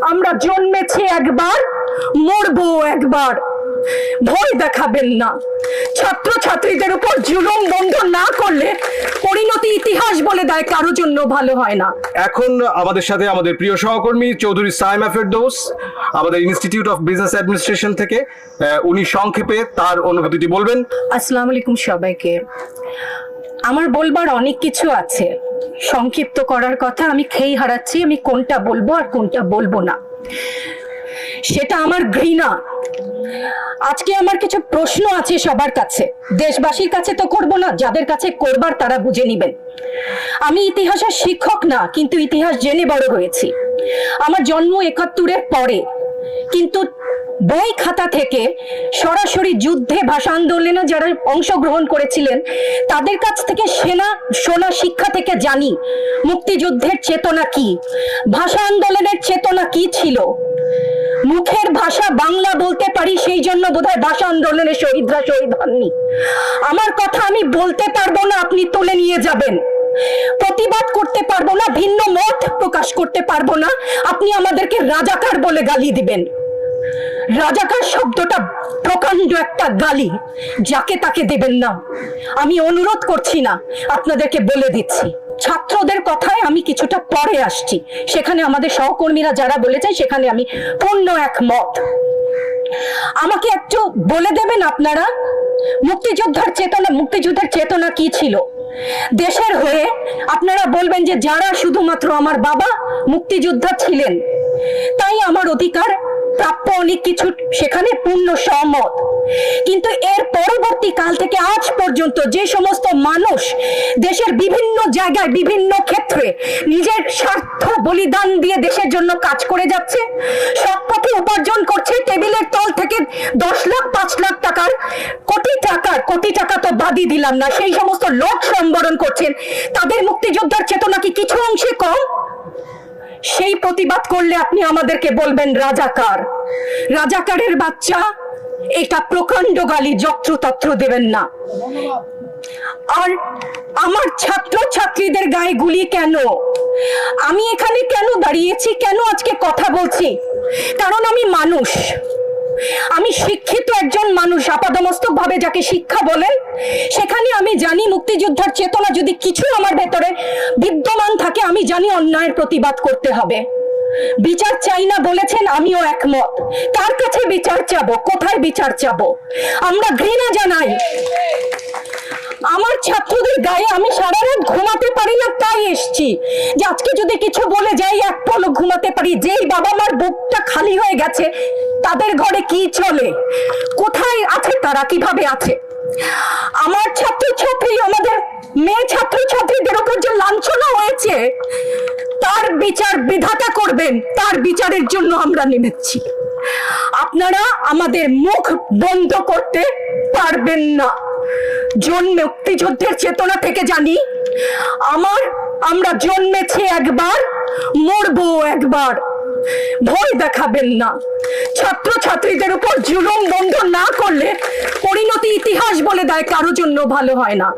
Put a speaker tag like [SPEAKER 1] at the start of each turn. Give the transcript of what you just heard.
[SPEAKER 1] আমরা জন্মেছি একবার, মরবো একবার। ভয় দেখাবেন না। ছাত্র ছাত্রীদের উপর জুলুম বন্ধ না করলে পরিণতি ইতিহাস বলে দেয় কারোর জন্য ভালো হয় না।
[SPEAKER 2] এখন আমাদের সাথে আমাদের প্রিয় সহকর্মী চৌধুরী সাইমা ফেরদৌস আমাদের ইনস্টিটিউট অফ বিজনেস অ্যাডমিনিস্ট্রেশন থেকে, উনি সংক্ষেপে তার অনুভূতিটি বলবেন।
[SPEAKER 1] আসসালামু আলাইকুম সবাইকে। আমার বলবার অনেক কিছু আছে, সংক্ষিপ্ত করার কথা আমি খেই হারাচ্ছি আমি কোনটা বলবো আর কোনটা বলবো না, সেটা আমার ঘৃণা। আজকে আমার কিছু প্রশ্ন আছে সবার কাছে, দেশবাসীর কাছে তো করব না, যাদের কাছে করবার তারা বুঝে নিবেন। আমি ইতিহাসের শিক্ষক না, কিন্তু ইতিহাস জেনে বড় হয়েছি। আমার জন্ম ৭১-এর পরে, কিন্তু বই খাতা থেকে সরাসরি যুদ্ধে ভাষা আন্দোলনে যারা অংশগ্রহণ করেছিলেন তাদের কাছ থেকে শোনা শিক্ষা থেকে জানি মুক্তিযুদ্ধের চেতনা কি, ভাষা আন্দোলনের চেতনা কি ছিল। মুখের ভাষা বাংলা বলতে পারি, সেই জন্য বোধহয় ভাষা আন্দোলনের শহীদরা শহীদ হননি। আমার কথা আমি বলতে পারবো না, আপনি তুলে নিয়ে যাবেন। প্রতিবাদ করতে পারবো না, ভিন্ন মত প্রকাশ করতে পারবো না, আপনি আমাদেরকে রাজাকার বলে গালি দিবেন। রাজাকার শব্দটা প্রকাণ্ড একটা গালি, যাকে তাকে দেবেন না। আমি অনুরোধ করছি না, আপনাদেরকে বলে দিচ্ছি। ছাত্রদের কথায় আমি কিছুটা পরে আসছি, সেখানে আমাদের সহকর্মীরা যারা বলেছেন সেখানে আমি পূর্ণ একমত। আমাকে একটু বলে দেবেন আপনারা, মুক্তিযুদ্ধের চেতনা কি ছিল দেশের হয়ে। আপনারা বলবেন যে যারা শুধুমাত্র আমার বাবা মুক্তিযোদ্ধা ছিলেন তাই আমার অধিকার প্রাপ্য অনেক কিছু, সেখানে পূর্ণ সহমত। কিন্তু এর পরবর্তী কাল থেকে আজ পর্যন্ত যে সমস্ত মানুষ দেশের বিভিন্ন জায়গায় বিভিন্ন ক্ষেত্রে নিজের স্বার্থ বলিদান দিয়ে দেশের জন্য কাজ করে যাচ্ছে, সব পথে উপার্জন করছে, টেবিলের তল থেকে 10 লাখ 5 লাখ টাকার কোটি টাকা তো বাদই দিলাম না, সেই সমস্ত লোক সম্বরণ করছেন, তাদের মুক্তিযোদ্ধার চেতনা কি কিছু অংশে কম? সেই প্রতিবাদ করলে আপনি আমাদেরকে বলবেন রাজাকার। রাজাকারের বাচ্চা, এটা প্রকাণ্ড গালি, যত্রতত্র দেবেন না। আর আমার ছাত্র ছাত্রীদের গায়ে গুলি কেন? আমি এখানে কেন দাঁড়িয়েছি, কেন আজকে কথা বলছি? কারণ আমি মানুষ, আমি শিক্ষিত একজন মানুষ, আপাদমস্তক ভাবে যাকে শিক্ষা বলেন। সেখানে আমি জানি মুক্তিযোদ্ধার চেতনা যদি কিছু আমার ভেতরে বিদ্যমান থাকে, আমি জানি অন্যায়ের প্রতিবাদ করতে হবে। বিচার চাই না বলেছেন, আমিও একমত। কার কাছে বিচার চাবো, কোথায় বিচার চাবো? আমরা ঘৃণা জানাই। আমার ছাত্রদের গায়ে আমি সারা রাত ঘুমাতে পারি না, তাই এসছি যে আজকে যদি কিছু বলে যাই এক পলক ঘুমাতে পারি। যেই বাবা মার বুকটা খালি হয়ে গেছে, তাদের ঘরে কি চলে, কোথায় আছে তারা, কিভাবে আছে? আমার ছাত্রছাত্রী, আমাদের মেয়ে ছাত্রছাত্রীদের উপর যে লাঞ্ছনা হয়েছে, তার বিচার বিধাতা করবেন, তার বিচারের জন্য আমরা নেমেছি। আপনারা আমাদের মুখ বন্ধ করতে পারবেন না। মুক্তিযুদ্ধের চেতনা থেকে জানি আমরা জন্মেছি একবার, মরবো একবার। ভয় দেখাবেন না। ছাত্র ছাত্রীদের উপর জুলুম বন্ধ না করলে পরিণতি ইতিহাস বলে দেয় কারোর জন্য ভালো হয় না।